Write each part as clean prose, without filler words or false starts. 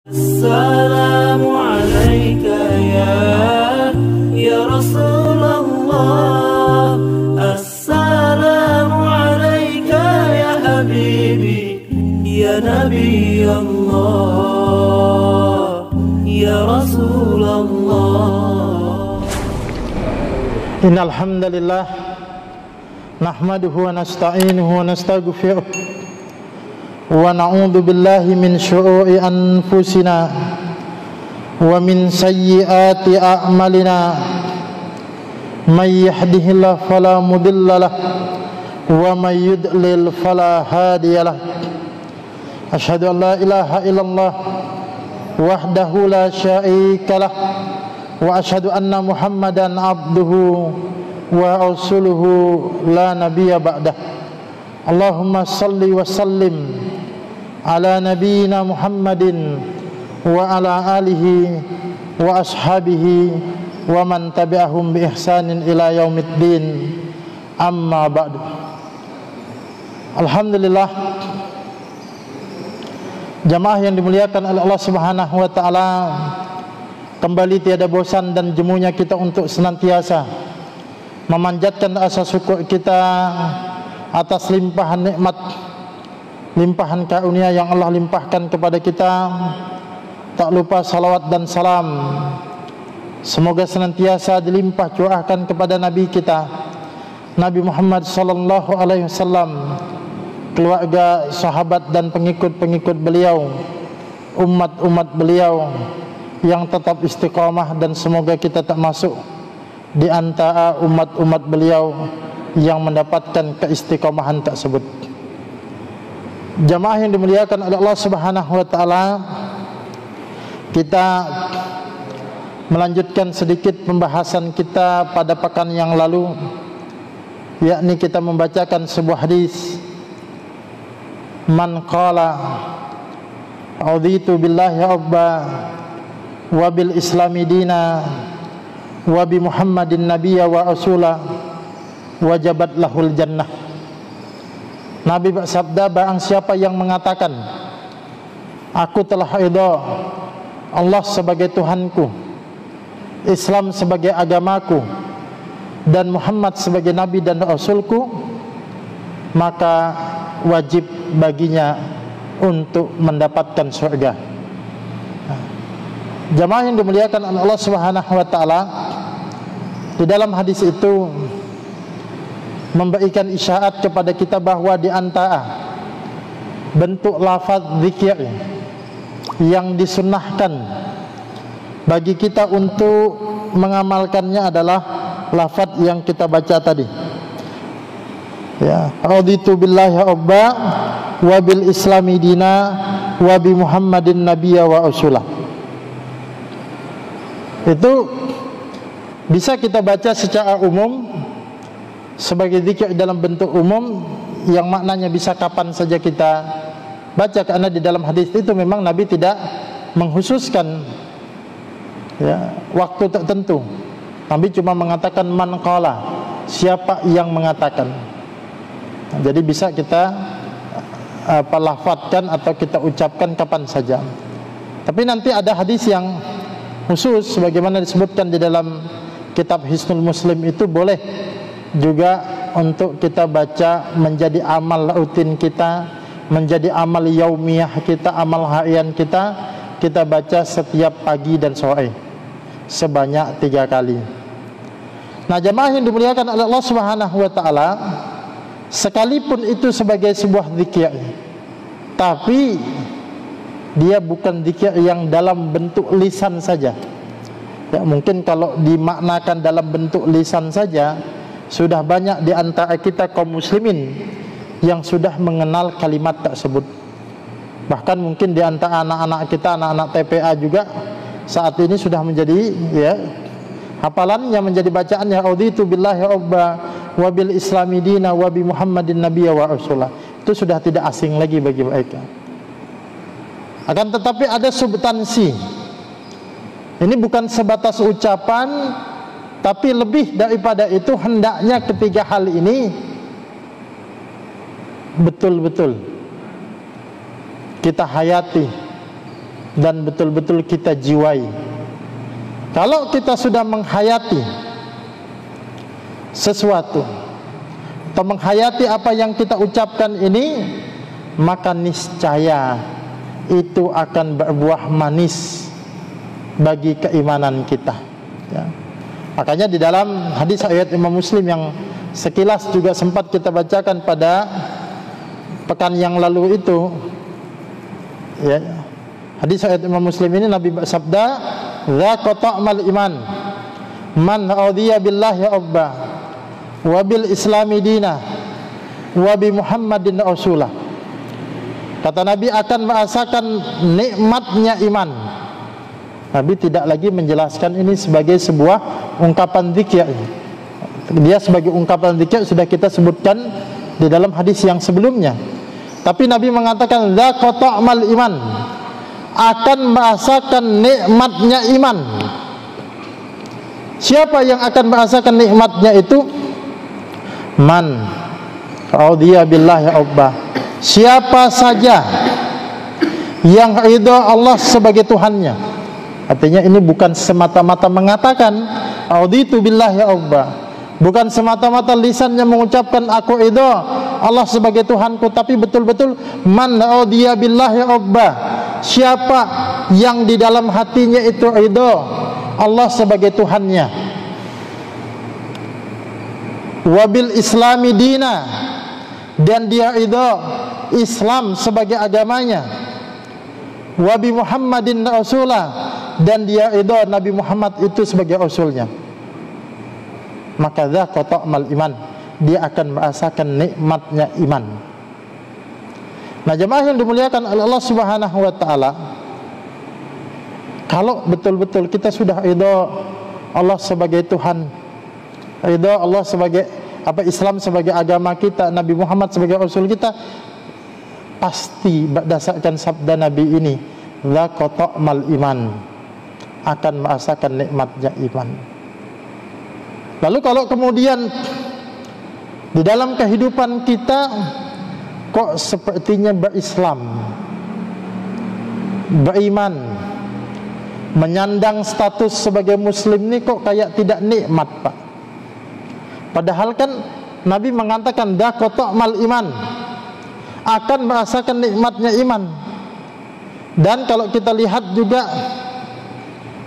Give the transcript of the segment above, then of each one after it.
Assalamu alayka ya Rasulullah. Assalamu alayka ya Habibi, ya Nabi Allah, ya Rasulullah. Innal hamdalillah nahmaduhu wa nasta'inuhu wa nastaghfiruh wa na'udzu billahi min syururi anfusina wa min sayyiati a'malina. May yahdihillahu fala mudhillalah wa may yudlil fala hadiyalah. Asyhadu an la ilaha illallah wahdahu la syarikalah wa asyhadu anna Muhammadan abduhu wa rasuluhu la nabiyya ba'dah. Allahumma salli wa sallim ala nabiyyina Muhammadin wa ala alihi wa ashabihi wa man tabi'ahum bi ihsanin ila yaumiddin. Amma ba'du. Alhamdulillah, jamaah yang dimuliakan oleh Allah Subhanahu wa taala, kembali tiada bosan dan jemunya kita untuk senantiasa memanjatkan rasa syukur kita atas limpahan nikmat, limpahan karunia yang Allah limpahkan kepada kita. Tak lupa salawat dan salam semoga senantiasa dilimpah curahkan kepada Nabi kita, Nabi Muhammad sallallahu alaihi wasallam, keluarga, sahabat dan pengikut-pengikut beliau, umat-umat beliau yang tetap istiqamah, dan semoga kita tak masuk di antara umat-umat beliau yang mendapatkan keistiqomahan tersebut. Jamaah yang dimuliakan oleh Allah Subhanahu wa taala, kita melanjutkan sedikit pembahasan kita pada pekan yang lalu, yakni kita membacakan sebuah hadis, man qala raditu billahi rabba wa bil islami dina wa bi Muhammadin nabiyya wa rasula wajabat lahul jannah. Nabi bersabda, barang siapa yang mengatakan aku telah ridha Allah sebagai Tuhanku, Islam sebagai agamaku, dan Muhammad sebagai Nabi dan Rasulku, maka wajib baginya untuk mendapatkan surga. Jamaah yang dimuliakan oleh Allah Subhanahu wa taala, di dalam hadis itu memberikan isyarat kepada kita bahwa di antara bentuk lafaz zikir yang disunnahkan bagi kita untuk mengamalkannya adalah lafaz yang kita baca tadi, ya, raditu billahi rabba wa bil islami dina wa bi Muhammadin nabiyya wa rasulah. Itu bisa kita baca secara umum sebagai zikir dalam bentuk umum yang maknanya bisa kapan saja kita baca, karena di dalam hadis itu memang Nabi tidak mengkhususkan, ya, waktu tertentu. Nabi cuma mengatakan man qala, siapa yang mengatakan. Jadi bisa kita lafadzkan atau kita ucapkan kapan saja. Tapi nanti ada hadis yang khusus sebagaimana disebutkan di dalam kitab Hisnul Muslim, itu boleh juga untuk kita baca menjadi amal rutin kita, menjadi amal yaumiyah kita, amal harian kita. Kita baca setiap pagi dan sore sebanyak 3 kali. Nah, jamaah yang dimuliakan oleh Allah Subhanahu wa taala, sekalipun itu sebagai sebuah zikir, tapi dia bukan zikir yang dalam bentuk lisan saja. Ya, mungkin kalau dimaknakan dalam bentuk lisan saja, sudah banyak di antara kita kaum muslimin yang sudah mengenal kalimat tersebut. Bahkan mungkin di antara anak-anak kita, anak-anak TPA juga saat ini sudah menjadi, ya, hafalannya, menjadi bacaannya, raditu billahi rabba wa bil islami dina wa bi Muhammadin nabiyya wa rasulah. Itu sudah tidak asing lagi bagi mereka. Akan tetapi ada substansi. Ini bukan sebatas ucapan, tapi lebih daripada itu, hendaknya ketiga hal ini betul-betul kita hayati, dan betul-betul kita jiwai. Kalau kita sudah menghayati sesuatu atau menghayati apa yang kita ucapkan ini, maka niscaya itu akan berbuah manis bagi keimanan kita, ya. Makanya di dalam hadis ayat Imam Muslim yang sekilas juga sempat kita bacakan pada pekan yang lalu itu, ya, hadis ayat Imam Muslim ini Nabi bersabda, "Dzaqa ta'mal iman, man radiya billahi rabba, wa bil islami dina, wa bi Muhammadin rasulah." Kata Nabi akan merasakan nikmatnya iman. Nabi tidak lagi menjelaskan ini sebagai sebuah ungkapan zikir. Dia sebagai ungkapan zikir sudah kita sebutkan di dalam hadis yang sebelumnya. Tapi Nabi mengatakan dzaqa ta'mal iman, akan merasakan nikmatnya iman. Siapa yang akan merasakan nikmatnya itu? Man radiya billahi rabba. Siapa saja yang ridha Allah sebagai Tuhannya. Artinya ini bukan semata-mata mengatakan raditu billahi rabba, bukan semata-mata lisannya mengucapkan aku ridha Allah sebagai Tuhanku, tapi betul-betul man radiya billahi rabba. Siapa yang di dalam hatinya itu ridha Allah sebagai Tuhannya, wabil islami dina, dan dia ridha Islam sebagai agamanya, wabi Muhammadin rasulah, dan dia ridha Nabi Muhammad itu sebagai rasulnya, maka dzaqa ta'mal iman, dia akan merasakan nikmatnya iman. Nah, jemaah yang dimuliakan oleh Allah Subhanahu wa taala, kalau betul-betul kita sudah ridha Allah sebagai Tuhan, ridha Allah sebagai Islam sebagai agama kita, Nabi Muhammad sebagai rasul kita, pasti berdasarkan sabda Nabi ini, dzaqa ta'mal iman, akan merasakan nikmatnya iman. Lalu kalau kemudian di dalam kehidupan kita kok sepertinya berislam, beriman, menyandang status sebagai muslim ini kok kayak tidak nikmat, Pak. Padahal kan Nabi mengatakan dzaqa ta'mal iman, akan merasakan nikmatnya iman. Dan kalau kita lihat juga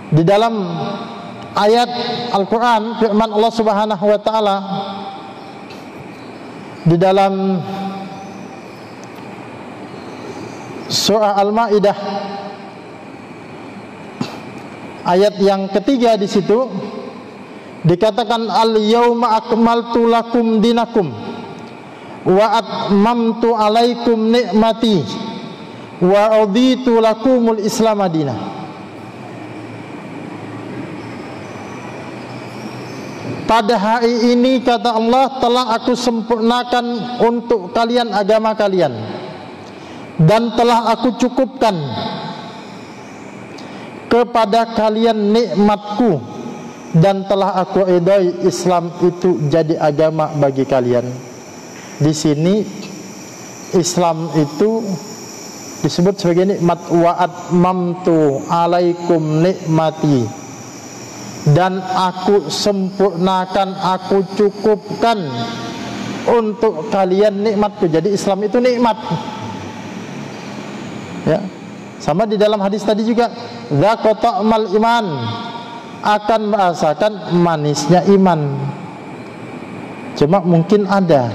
di dalam ayat Al-Quran, firman Allah Subhanahu wa ta'ala di dalam surah Al-Maidah ayat yang ketiga, di situ dikatakan al-yauma akmaltu lakum dinakum wa atmamtu alaikum ni'mati wa raditu lakumul islam madinah. Pada hari ini, kata Allah, telah aku sempurnakan untuk kalian agama kalian, dan telah aku cukupkan kepada kalian nikmatku, dan telah aku ridhai Islam itu jadi agama bagi kalian. Di sini Islam itu disebut sebagai nikmat, wa atmamtu alaikum nikmati, dan aku sempurnakan, aku cukupkan untuk kalian nikmatku. Jadi Islam itu nikmat, ya. Sama di dalam hadis tadi juga, dzaqa ta'mal iman, akan merasakan manisnya iman. Cuma mungkin ada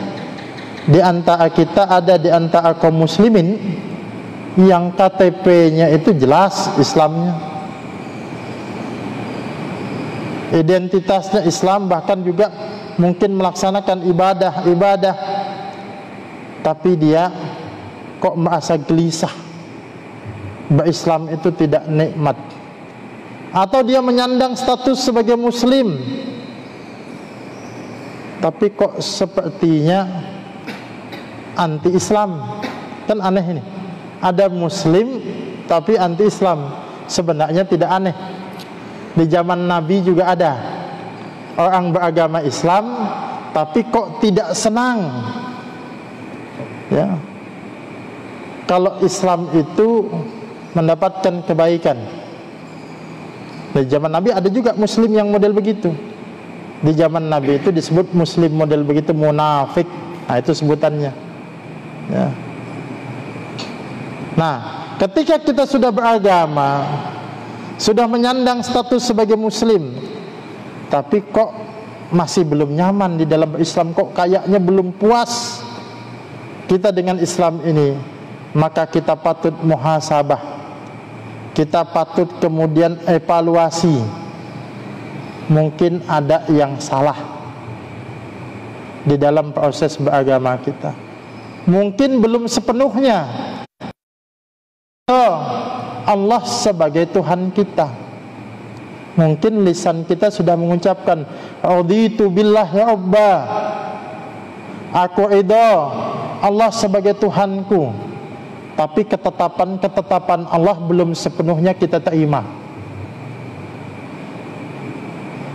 di antara kita, ada di antara kaum muslimin yang KTP-nya itu jelas Islamnya, identitasnya Islam, bahkan juga mungkin melaksanakan ibadah, tapi dia kok merasa gelisah, berislam itu tidak nikmat. Atau dia menyandang status sebagai muslim, tapi kok sepertinya anti Islam. Kan aneh ini, ada muslim tapi anti Islam. Sebenarnya tidak aneh. Di zaman Nabi juga ada orang beragama Islam tapi kok tidak senang, ya, kalau Islam itu mendapatkan kebaikan. Di zaman Nabi ada juga muslim yang model begitu. Di zaman Nabi itu disebut muslim model begitu munafik. Nah, itu sebutannya. Ya. Nah, ketika kita sudah beragama, sudah menyandang status sebagai muslim, tapi kok masih belum nyaman di dalam Islam, kok kayaknya belum puas kita dengan Islam ini, maka kita patut muhasabah. Kita patut kemudian evaluasi. Mungkin ada yang salah di dalam proses beragama kita. Mungkin belum sepenuhnya Allah sebagai Tuhan kita. Mungkin lisan kita sudah mengucapkan raditu billahi rabba, aku ridha Allah sebagai Tuhanku, tapi ketetapan Allah belum sepenuhnya kita terima.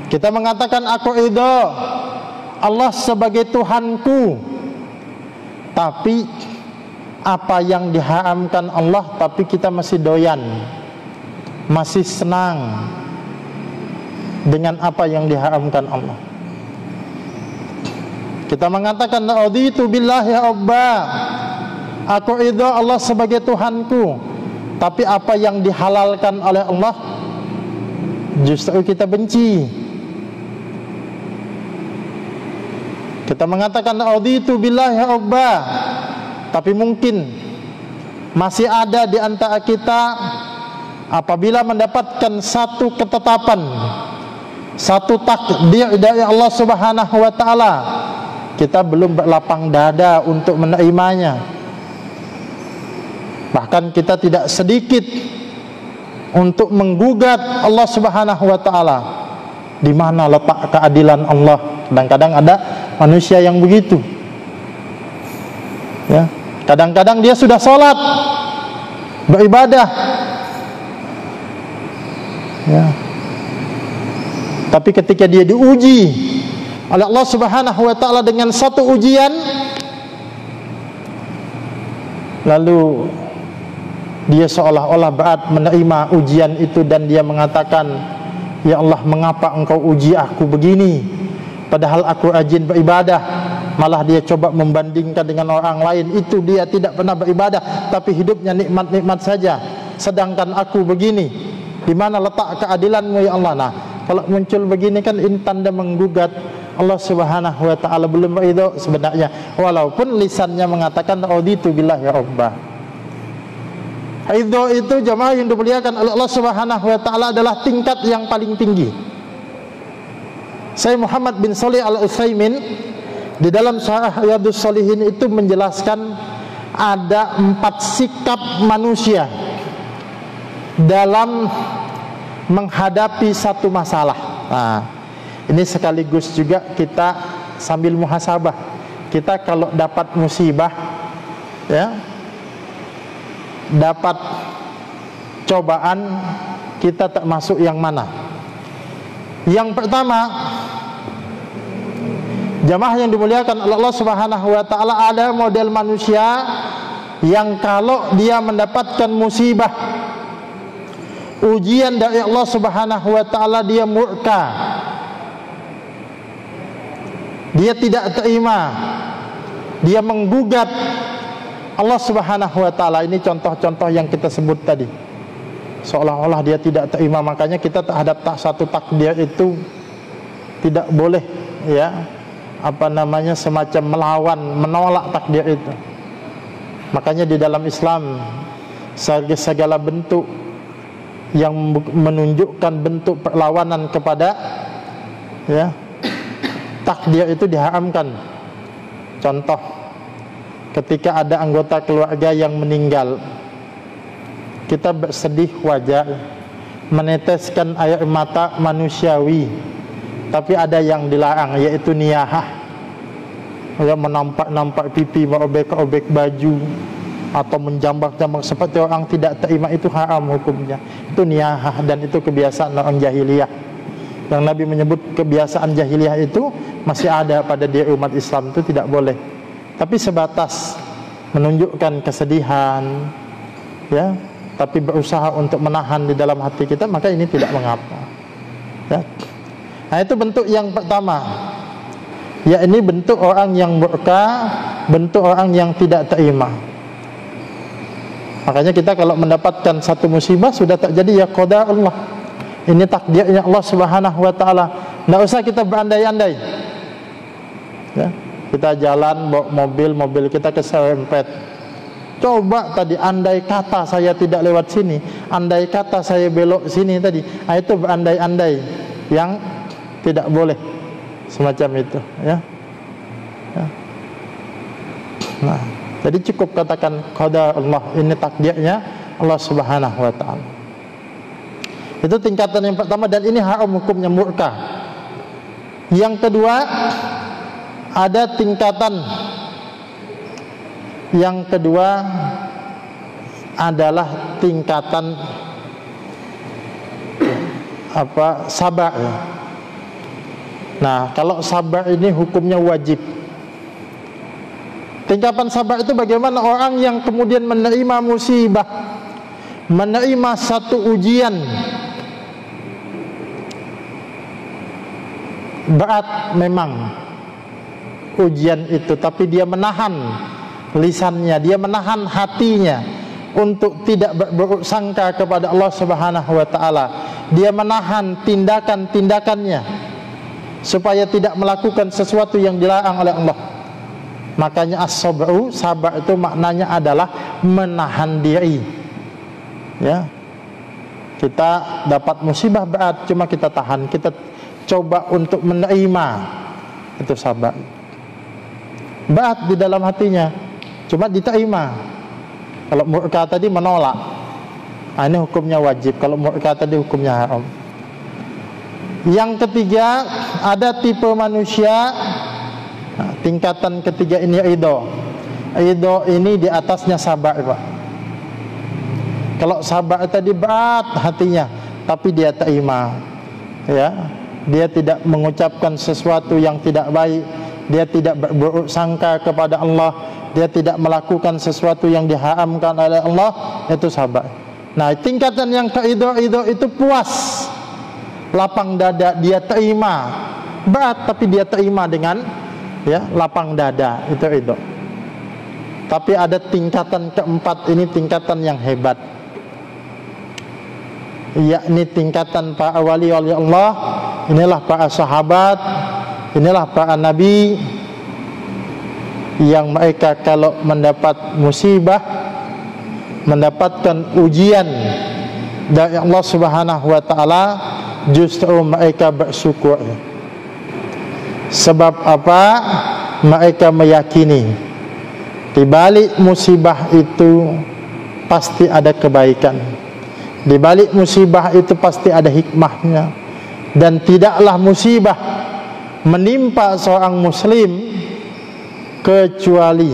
Kita mengatakan aku ridha Allah sebagai Tuhanku, tapi apa yang diharamkan Allah, tapi kita masih doyan, masih senang dengan apa yang diharamkan Allah. Kita mengatakan raditu billahi rabba, aku ridha Allah sebagai Tuhanku, tapi apa yang dihalalkan oleh Allah justru kita benci. Kita mengatakan raditu billahi rabba, tapi mungkin masih ada di antara kita apabila mendapatkan satu ketetapan, satu takdir dari Allah Subhanahu wa taala, kita belum berlapang dada untuk menerimanya. Bahkan kita tidak sedikit untuk menggugat Allah Subhanahu wa taala. Di mana letak keadilan Allah? Kadang-kadang ada manusia yang begitu. Ya, kadang-kadang dia sudah sholat, beribadah, ya, tapi ketika dia diuji oleh Allah Subhanahu wa taala dengan satu ujian, lalu dia seolah-olah berat menerima ujian itu dan dia mengatakan, ya Allah, mengapa engkau uji aku begini, padahal aku rajin beribadah. Malah dia coba membandingkan dengan orang lain, itu dia tidak pernah beribadah tapi hidupnya nikmat-nikmat saja, sedangkan aku begini. Di mana letak keadilanmu ya Allah? Nah, kalau muncul begini kan ini tanda menggugat Allah Subhanahu wa taala, belum ridho sebenarnya, walaupun lisannya mengatakan raditu billahi rabba. Ridho itu jemaah yang dimuliakan oleh Allah Subhanahu wa taala adalah tingkat yang paling tinggi. Syekh Muhammad bin Shalih Al-Utsaimin di dalam Syarah Riyadhus Shalihin itu menjelaskan ada 4 sikap manusia dalam menghadapi satu masalah. Nah, ini sekaligus juga kita sambil muhasabah. Kita kalau dapat musibah, ya, dapat cobaan, kita termasuk yang mana? Yang pertama, jamaah yang dimuliakan oleh Allah Subhanahu wa taala, ada model manusia yang kalau dia mendapatkan musibah, ujian dari Allah Subhanahu wa taala, dia murka. Dia tidak terima. Dia menggugat Allah Subhanahu wa taala. Ini contoh-contoh yang kita sebut tadi. Seolah-olah dia tidak terima, makanya kita terhadap satu takdir itu tidak boleh, ya, semacam melawan, menolak takdir itu. Makanya di dalam Islam segala bentuk yang menunjukkan bentuk perlawanan kepada, ya, takdir itu diharamkan. Contoh, ketika ada anggota keluarga yang meninggal, kita bersedih wajar, meneteskan air mata manusiawi, tapi ada yang dilarang, yaitu niyahah, menampak-nampak pipi, merobek-obek baju, atau menjambak-jambak seperti orang tidak terima, itu haram hukumnya. Itu niyahah, dan itu kebiasaan orang jahiliyah. Yang Nabi menyebut kebiasaan jahiliyah itu masih ada pada diri umat Islam, itu tidak boleh. Tapi sebatas menunjukkan kesedihan, ya, tapi berusaha untuk menahan di dalam hati kita, maka ini tidak mengapa. Ya. Nah, itu bentuk yang pertama. Ya, ini bentuk orang yang murka, bentuk orang yang tidak terima. Makanya kita kalau mendapatkan satu musibah sudah terjadi, ya qada Allah. Ini takdirnya Allah Subhanahu wa taala. Enggak usah kita berandai-andai. Ya, kita jalan bawa mobil kita keserempet. Coba tadi andai kata saya tidak lewat sini, andai kata saya belok sini tadi. Nah, itu berandai-andai yang tidak boleh. Semacam itu, ya. Ya. Nah, jadi cukup katakan qada Allah, ini takdirnya Allah Subhanahu wa taala. Itu tingkatan yang pertama, dan ini haram hukumnya, murka. Yang kedua, ada tingkatan yang kedua adalah tingkatan sabar. Nah, kalau sabar ini hukumnya wajib. Tingkatan sabar itu bagaimana orang yang kemudian menerima musibah, menerima satu ujian berat memang ujian itu, tapi dia menahan lisannya, dia menahan hatinya untuk tidak berburuk sangka kepada Allah Subhanahu wa taala. Dia menahan tindakan-tindakannya supaya tidak melakukan sesuatu yang dilarang oleh Allah. Makanya as-sabru, sabar itu maknanya adalah menahan diri. Ya. Kita dapat musibah berat, cuma kita tahan, kita coba untuk menerima, itu sabar. Berat di dalam hatinya, cuma diterima. Kalau murka tadi menolak, nah, ini hukumnya wajib. Kalau murka tadi hukumnya haram. Yang ketiga, ada tipe manusia, nah, tingkatan ketiga ini ridho. Ridho ini di atasnya sabar, Pak. Kalau sabar tadi berat hatinya, tapi dia terima, ya. Dia tidak mengucapkan sesuatu yang tidak baik, dia tidak berburuk sangka kepada Allah, dia tidak melakukan sesuatu yang diharamkan oleh Allah, itu sabar. Nah, tingkatan yang ridho itu puas, lapang dada, dia terima. Berat tapi dia terima dengan, ya, lapang dada, itu ridho. Tapi ada tingkatan keempat, ini tingkatan yang hebat, yakni tingkatan para wali Allah. Inilah para sahabat, inilah para nabi yang mereka kalau mendapat musibah, mendapatkan ujian dari Allah Subhanahu wa taala, justru mereka bersyukur. Sebab apa? Mereka meyakini di balik musibah itu pasti ada kebaikan. Di balik musibah itu pasti ada hikmahnya. Dan tidaklah musibah menimpa seorang muslim kecuali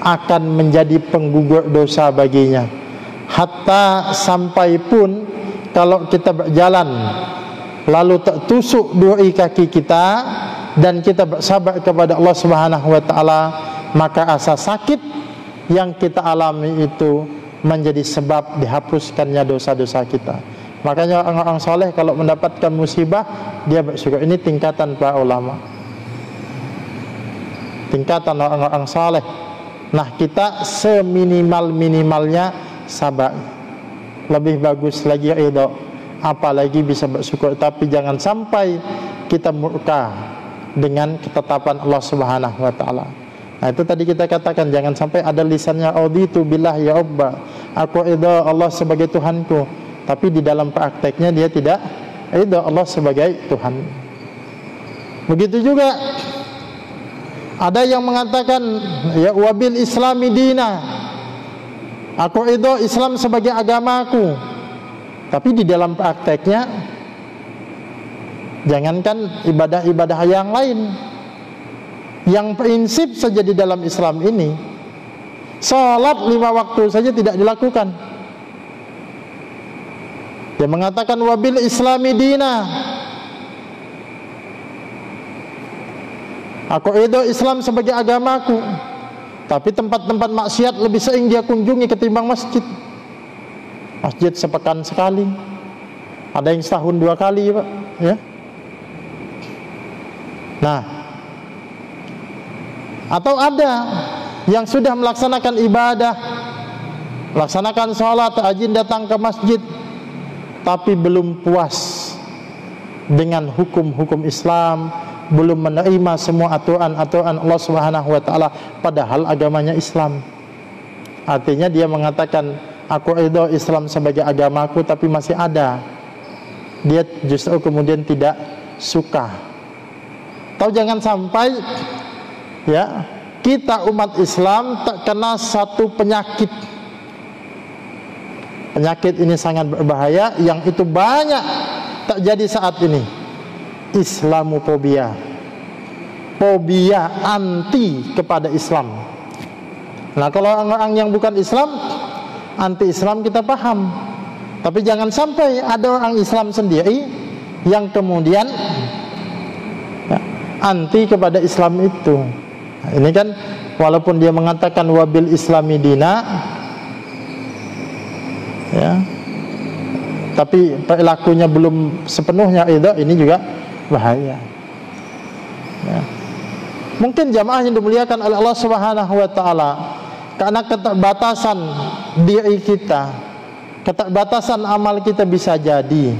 akan menjadi penggugur dosa baginya. Hatta sampai pun kalau kita berjalan lalu tertusuk duri kaki kita dan kita bersabar kepada Allah Subhanahu wa taala, maka rasa sakit yang kita alami itu menjadi sebab dihapuskannya dosa-dosa kita. Makanya orang-orang soleh kalau mendapatkan musibah, dia bersyukur. Ini tingkatan para ulama, tingkatan orang-orang soleh. Nah, kita seminimal-minimalnya sabar. Lebih bagus lagi ridho, apalagi bisa bersyukur. Tapi jangan sampai kita murka dengan ketetapan Allah Subhanahu wa taala. Nah, itu tadi kita katakan, jangan sampai ada lisannya raditu billahi ya Rabba, aku ridho Allah sebagai Tuhanku, tapi di dalam prakteknya dia tidak ridho Allah sebagai Tuhan. Begitu juga ada yang mengatakan, ya wabil islami dina, aku ridho Islam sebagai agamaku, tapi di dalam prakteknya jangankan ibadah-ibadah yang lain, yang prinsip saja di dalam Islam ini, salat 5 waktu saja tidak dilakukan. Dia mengatakan wabil islami dina, aku ridho Islam sebagai agamaku, tapi tempat-tempat maksiat lebih sering dia kunjungi ketimbang masjid. Masjid sepekan sekali, ada yang setahun 2 kali, Pak, ya. Nah, atau ada yang sudah melaksanakan ibadah, melaksanakan sholat, rajin datang ke masjid, tapi belum puas dengan hukum-hukum Islam, belum menerima semua aturan-aturan Allah Subhanahu wa taala, padahal agamanya Islam. Artinya dia mengatakan, aku ridho Islam sebagai agamaku, tapi masih ada, dia justru kemudian tidak suka. Atau jangan sampai ya kita umat Islam terkena satu penyakit. Penyakit ini sangat berbahaya, yang itu banyak terjadi saat ini. Islamofobia, fobia anti kepada Islam. Nah, kalau orang-orang yang bukan Islam, anti Islam kita paham, tapi jangan sampai ada orang Islam sendiri yang kemudian anti kepada Islam itu. Nah, ini kan walaupun dia mengatakan wabil Islami dina, ya, tapi perilakunya belum sepenuhnya itu, ini juga bahaya. Ya. Mungkin jamaah yang dimuliakan oleh Allah Subhanahu wa taala, karena keterbatasan diri kita, keterbatasan amal kita, bisa jadi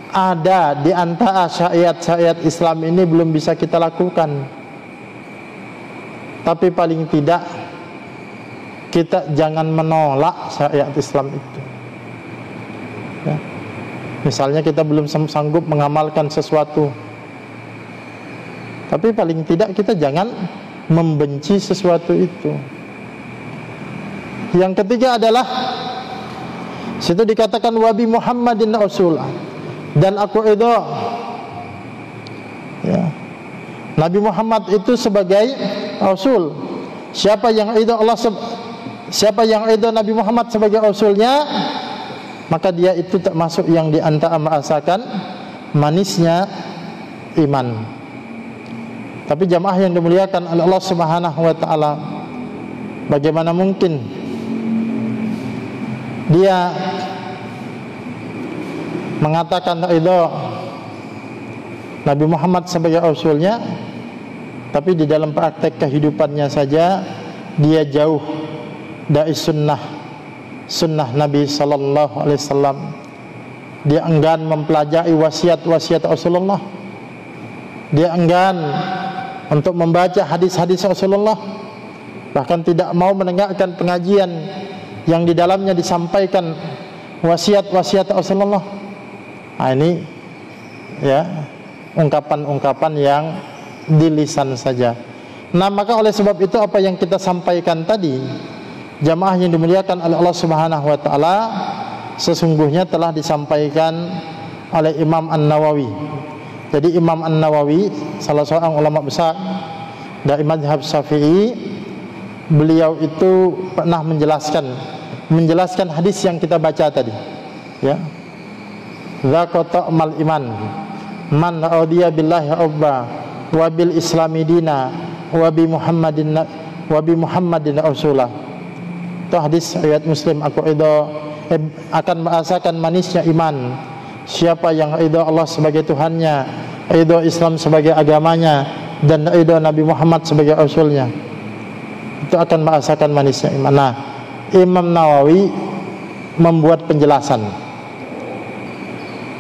ada di antara syariat-syariat Islam ini belum bisa kita lakukan. Tapi paling tidak kita jangan menolak syariat Islam itu. Ya. Misalnya kita belum sanggup mengamalkan sesuatu, tapi paling tidak kita jangan membenci sesuatu itu. Yang ketiga adalah, situ dikatakan wabi Muhammadin Rasulullah, dan aku ridho, ya, Nabi Muhammad itu sebagai Rasul. Siapa yang ridho Allah, siapa yang ridho Nabi Muhammad sebagai Rasulnya, maka dia itu termasuk yang diantara merasakan manisnya iman. Tapi jamaah yang dimuliakan oleh Allah Subhanahu wa taala, bagaimana mungkin dia mengatakan ridho Nabi Muhammad sebagai Rasulnya, tapi di dalam praktek kehidupannya saja dia jauh dari sunnah Nabi Sallallahu Alaihi Wasallam. Dia enggan mempelajari wasiat-wasiat Rasulullah. Dia enggan untuk membaca hadis-hadis Rasulullah. Bahkan tidak mau mendengarkan pengajian yang di dalamnya disampaikan wasiat-wasiat Rasulullah. Nah, ini ya ungkapan-ungkapan yang di lisan saja. Nah, maka oleh sebab itu apa yang kita sampaikan tadi, jamaah yang dimuliakan oleh Allah Subhanahu wa taala, sesungguhnya telah disampaikan oleh Imam An-Nawawi. Jadi Imam An-Nawawi salah seorang ulama besar dari mazhab Syafi'i. Beliau itu pernah menjelaskan hadis yang kita baca tadi, ya. Dzaqata mal iman man radiya billahi rabba wa bil islami dina wa bi Muhammadin rasulah. Itu hadis riwayat Muslim. Aku ridho akan merasakan manisnya iman. Siapa yang ridho Allah sebagai Tuhannya, ridho Islam sebagai agamanya, dan ridho Nabi Muhammad sebagai Rasulnya, itu akan merasakan manisnya iman. Nah, Imam Nawawi membuat penjelasan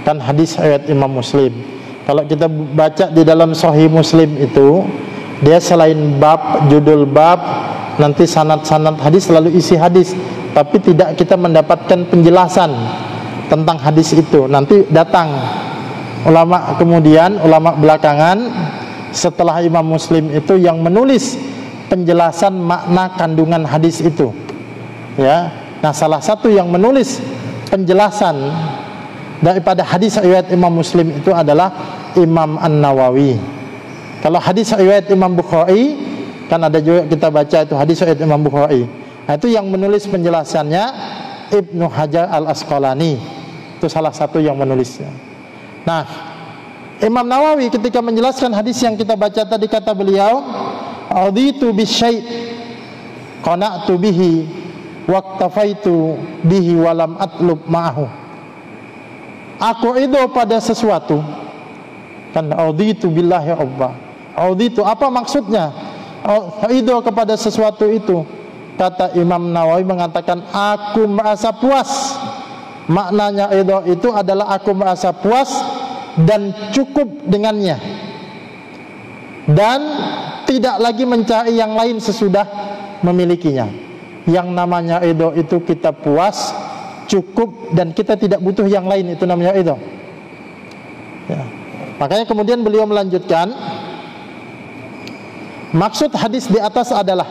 kan hadis riwayat Imam Muslim. Kalau kita baca di dalam Sahih Muslim itu, dia selain bab, judul bab, nanti sanad-sanad hadis, lalu isi hadis, tapi tidak kita mendapatkan penjelasan tentang hadis itu. Nanti datang ulama kemudian, ulama belakangan setelah Imam Muslim itu yang menulis penjelasan makna kandungan hadis itu, ya. Nah, salah satu yang menulis penjelasan daripada hadis riwayat Imam Muslim itu adalah Imam An-Nawawi. Kalau hadis riwayat Imam Bukhari, kan ada juga kita baca itu hadis riwayat Imam Bukhari. Nah, itu yang menulis penjelasannya Ibnu Hajar Al-Asqalani. Itu salah satu yang menulisnya. Nah, Imam Nawawi ketika menjelaskan hadis yang kita baca tadi, kata beliau, "Raditu bisyai' qana'tu bihi waqtafaitu bihi walam atlub ma'ahu. Aku ridho pada sesuatu, kan auditu billahi rabba. Auditu apa maksudnya? Ridho kepada sesuatu itu, kata Imam Nawawi mengatakan aku merasa puas. Maknanya ridho itu adalah aku merasa puas dan cukup dengannya, dan tidak lagi mencari yang lain sesudah memilikinya. Yang namanya ridho itu kita puas, cukup, dan kita tidak butuh yang lain, itu namanya ridho. Ya. Makanya kemudian beliau melanjutkan, maksud hadis di atas adalah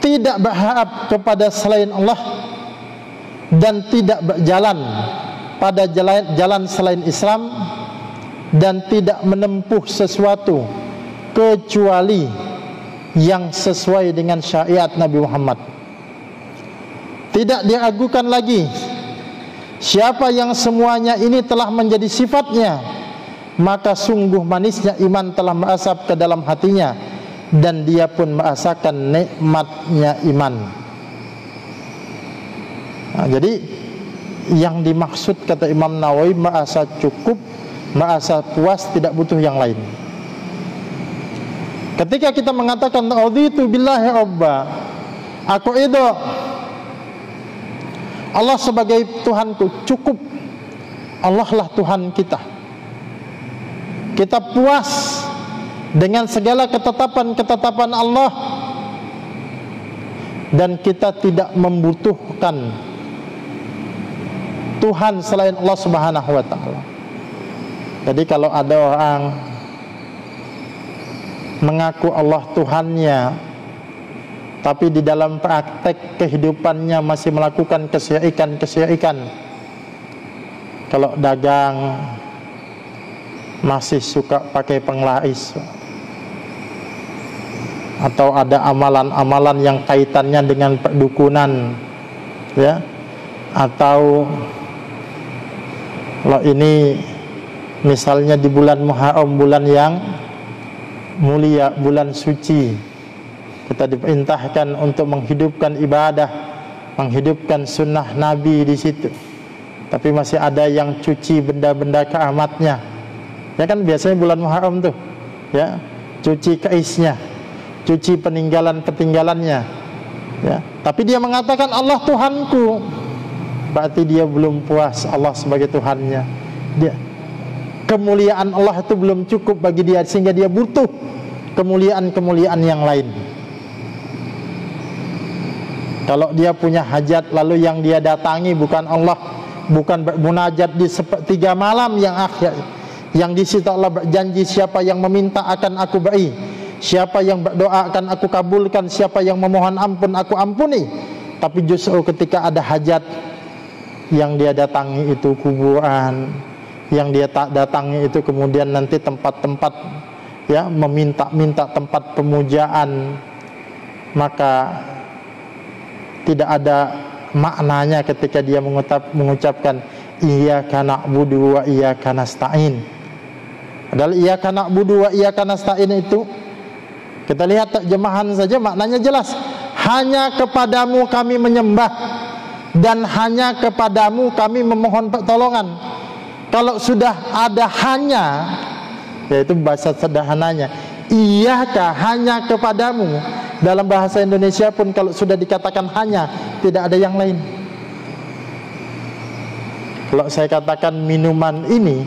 tidak berharap kepada selain Allah dan tidak berjalan pada jalan selain Islam, dan tidak menempuh sesuatu kecuali yang sesuai dengan syariat Nabi Muhammad. Tidak diragukan lagi, siapa yang semuanya ini telah menjadi sifatnya, maka sungguh manisnya iman telah merasap ke dalam hatinya, dan dia pun merasakan nikmatnya iman. Nah, jadi yang dimaksud kata Imam Nawawi merasa cukup, merasa puas, tidak butuh yang lain. Ketika kita mengatakan raditu billahi rabba, aku ridho Allah sebagai Tuhanku, cukup, Allah lah Tuhan kita. Kita puas dengan segala ketetapan-ketetapan Allah, dan kita tidak membutuhkan Tuhan selain Allah Subhanahu wa ta'ala. Jadi kalau ada orang mengaku Allah Tuhannya, tapi di dalam praktek kehidupannya masih melakukan kesyirikan. Kalau dagang masih suka pakai penglaris, atau ada amalan-amalan yang kaitannya dengan perdukunan, ya, atau kalau ini misalnya di bulan Muharram, bulan yang mulia, bulan suci, kita diperintahkan untuk menghidupkan ibadah, menghidupkan sunnah Nabi di situ. Tapi masih ada yang cuci benda-benda keramatnya. Ya kan biasanya bulan Muharram tuh, ya, cuci kerisnya, cuci peninggalan-peninggalannya. Ya, tapi dia mengatakan Allah Tuhanku, berarti dia belum puas Allah sebagai Tuhannya. Dia kemuliaan Allah itu belum cukup bagi dia, sehingga dia butuh kemuliaan-kemuliaan yang lain. Kalau dia punya hajat, lalu yang dia datangi bukan Allah, bukan bermunajat di sepertiga malam yang akhir, yang di situ Allah berjanji, siapa yang meminta akan aku beri, siapa yang berdoa akan aku kabulkan, siapa yang memohon ampun aku ampuni. Tapi justru ketika ada hajat, yang dia datangi itu kuburan, yang dia tak datangi itu kemudian nanti tempat-tempat, ya, meminta-minta tempat pemujaan, maka tidak ada maknanya ketika dia mengucapkan iyyaka na'budu wa iyyaka nasta'in. Padahal iyyaka na'budu wa iyyaka nasta'in itu, kita lihat terjemahan saja maknanya jelas, hanya kepadamu kami menyembah dan hanya kepadamu kami memohon pertolongan. Kalau sudah ada hanya, yaitu bahasa sederhananya, iyyaka, hanya kepadamu. Dalam bahasa Indonesia pun kalau sudah dikatakan hanya, tidak ada yang lain. Kalau saya katakan minuman ini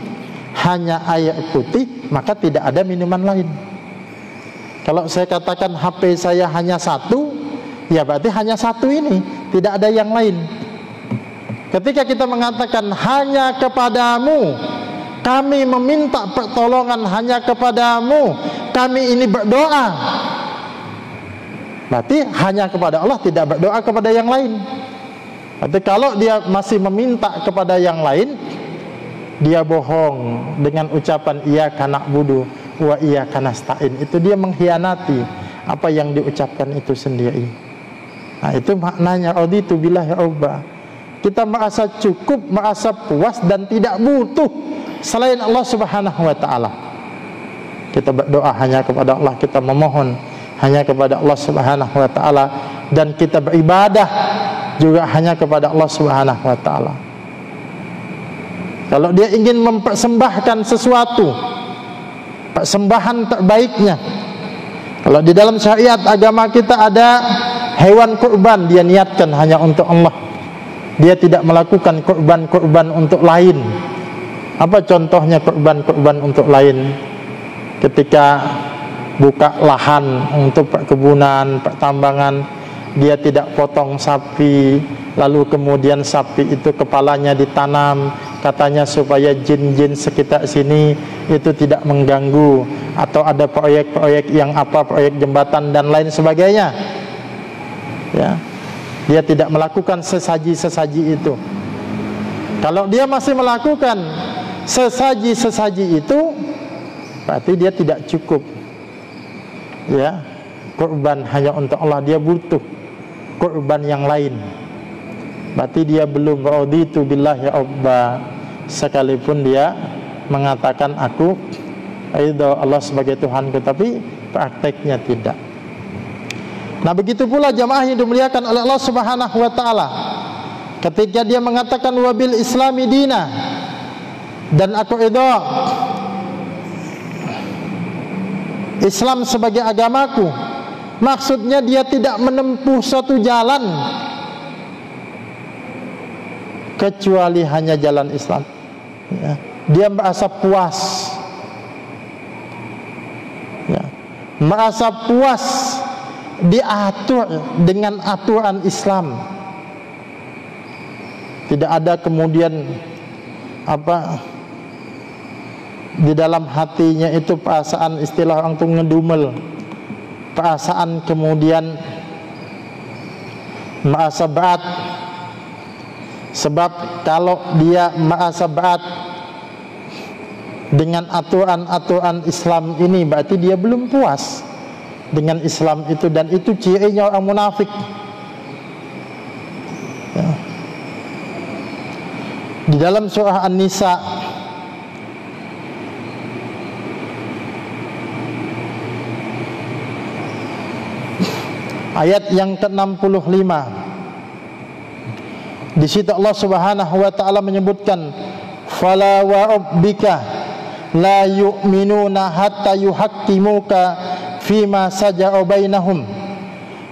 hanya air putih, maka tidak ada minuman lain. Kalau saya katakan HP saya hanya satu, ya berarti hanya satu ini, tidak ada yang lain. Ketika kita mengatakan hanya kepadamu kami meminta pertolongan, hanya kepadamu kami ini berdoa, berarti hanya kepada Allah, tidak berdoa kepada yang lain. Berarti kalau dia masih meminta kepada yang lain, dia bohong dengan ucapan iyyaka na'budu wa iyyaka nasta'in. Itu dia mengkhianati apa yang diucapkan itu sendiri. Nah, itu maknanya raditu billahi rabba. Kita merasa cukup, merasa puas dan tidak butuh selain Allah Subhanahu wa ta'ala. Kita berdoa hanya kepada Allah, kita memohon hanya kepada Allah Subhanahu wa ta'ala, dan kita beribadah juga hanya kepada Allah Subhanahu wa taala. Kalau dia ingin mempersembahkan sesuatu, persembahan terbaiknya. Kalau di dalam syariat agama kita ada hewan kurban, dia niatkan hanya untuk Allah. Dia tidak melakukan kurban-kurban untuk lain. Apa contohnya kurban-kurban untuk lain? Ketika buka lahan untuk perkebunan, pertambangan, dia tidak potong sapi, lalu kemudian sapi itu kepalanya ditanam, katanya supaya jin-jin sekitar sini itu tidak mengganggu, atau ada proyek-proyek yang apa, proyek jembatan dan lain sebagainya. Ya, dia tidak melakukan sesaji-sesaji itu. Kalau dia masih melakukan sesaji-sesaji itu, berarti dia tidak cukup. Ya, kurban hanya untuk Allah, dia butuh kurban yang lain. Berarti dia belum raditu billahi rabba, sekalipun dia mengatakan aku ridho Allah sebagai Tuhanku, tapi prakteknya tidak. Nah, begitu pula jamaah yang dimuliakan oleh Allah Subhanahu wa taala, ketika dia mengatakan wabil islami dina, dan aku ridho Islam sebagai agamaku, maksudnya dia tidak menempuh suatu jalan kecuali hanya jalan Islam. Ya. Dia merasa puas, ya, merasa puas diatur dengan aturan Islam. Tidak ada kemudian apa di dalam hatinya itu perasaan, istilah orang tuh ngedumel, perasaan kemudian merasa berat. Sebab kalau dia merasa berat dengan aturan-aturan Islam ini, berarti dia belum puas dengan Islam itu, dan itu cirinya orang munafik. Ya. Di dalam surah An-Nisa ayat yang ke-65, di situ Allah Subhanahu wa taala menyebutkan, fala wa rabbika la yu'minuna hatta yuhaqqimuka fima sajara bainahum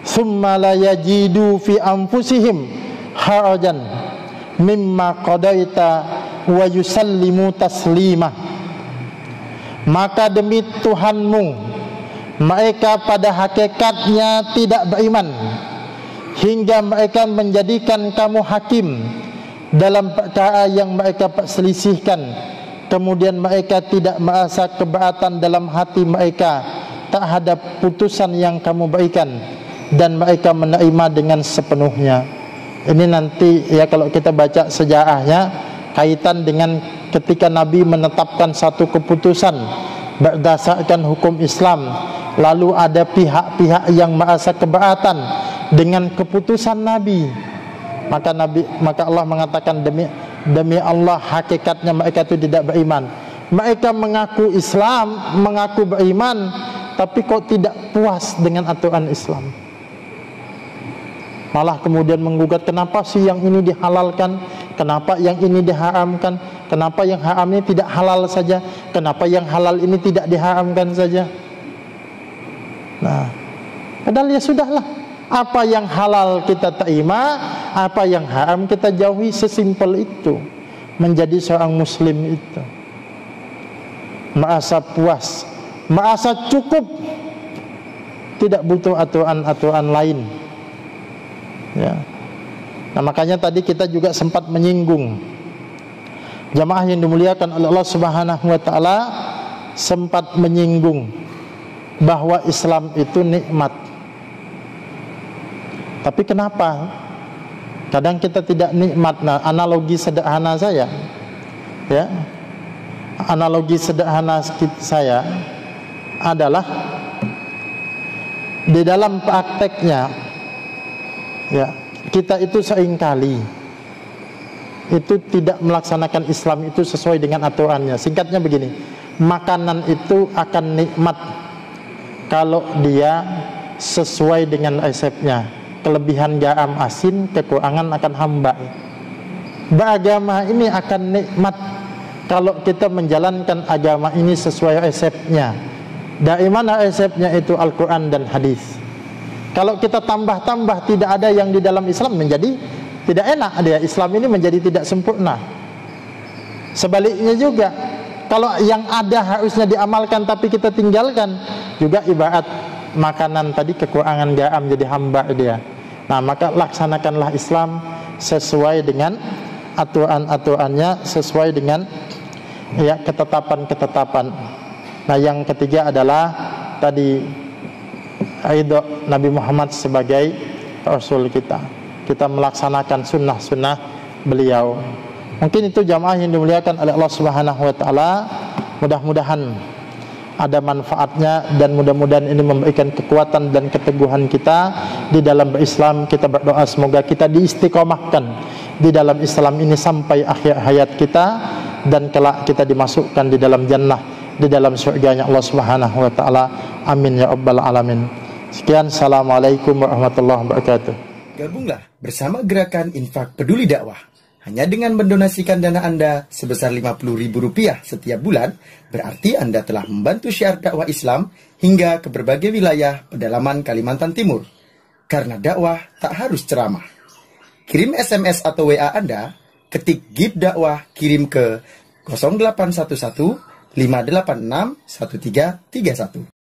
thumma la yajidu fi anfusihim harajan mimma qadaita wa yusallimu taslima. Maka demi Tuhanmu, mereka pada hakikatnya tidak beriman hingga mereka menjadikan kamu hakim dalam perkara yang mereka perselisihkan, kemudian mereka tidak merasa keberatan dalam hati mereka terhadap putusan yang kamu berikan, dan mereka menerima dengan sepenuhnya. Ini nanti ya, kalau kita baca sejarahnya, kaitan dengan ketika Nabi menetapkan satu keputusan berdasarkan hukum Islam, lalu ada pihak-pihak yang merasa keberatan dengan keputusan Nabi, maka Allah mengatakan demi Allah hakikatnya mereka itu tidak beriman. Mereka mengaku Islam, mengaku beriman, tapi kok tidak puas dengan aturan Islam, malah kemudian menggugat, kenapa sih yang ini dihalalkan, kenapa yang ini diharamkan, kenapa yang haram ini tidak halal saja, kenapa yang halal ini tidak diharamkan saja. Nah, padahal ya sudahlah, apa yang halal kita terima, apa yang haram kita jauhi, sesimpel itu. Menjadi seorang muslim itu merasa puas, merasa cukup, tidak butuh aturan-aturan lain. Ya. Nah, makanya tadi kita juga sempat menyinggung, jamaah yang dimuliakan oleh Allah Subhanahu wa taala, sempat menyinggung bahwa Islam itu nikmat. Tapi kenapa kadang kita tidak nikmat? Nah, analogi sederhana saya, ya, analogi sederhana saya adalah di dalam prakteknya, ya, kita itu seringkali itu tidak melaksanakan Islam itu sesuai dengan aturannya. Singkatnya begini, makanan itu akan nikmat kalau dia sesuai dengan resepnya. kelebihan garam asin, kekurangan akan hamba. Beragama ini akan nikmat kalau kita menjalankan agama ini sesuai resepnya. Dari mana resepnya? Itu Al-Quran dan hadis. Kalau kita tambah-tambah tidak ada yang di dalam Islam, menjadi tidak enak dia. Islam ini menjadi tidak sempurna. Sebaliknya juga, kalau yang ada harusnya diamalkan tapi kita tinggalkan, juga ibarat makanan tadi, kekurangan garam jadi hamba dia. Nah, maka laksanakanlah Islam sesuai dengan aturan-aturannya, sesuai dengan ya ketetapan-ketetapan. Nah, yang ketiga adalah tadi ridho Nabi Muhammad sebagai Rasul kita. Kita melaksanakan sunnah-sunnah beliau. Mungkin itu jamaah yang dimuliakan oleh Allah Subhanahu wa taala. Mudah-mudahan ada manfaatnya dan mudah-mudahan ini memberikan kekuatan dan keteguhan kita di dalam berislam. Kita berdoa semoga kita diistiqomahkan di dalam Islam ini sampai akhir hayat kita, dan kelak kita dimasukkan di dalam jannah, di dalam surganya Allah Subhanahu wa taala. Amin ya rabbal alamin. Sekian, assalamualaikum warahmatullahi wabarakatuh. Gabunglah bersama gerakan Infak Peduli Dakwah. Hanya dengan mendonasikan dana Anda sebesar Rp50.000 setiap bulan, berarti Anda telah membantu syiar dakwah Islam hingga ke berbagai wilayah pedalaman Kalimantan Timur. Karena dakwah tak harus ceramah. Kirim SMS atau WA Anda, ketik GIP Dakwah, kirim ke 0811 586 1331.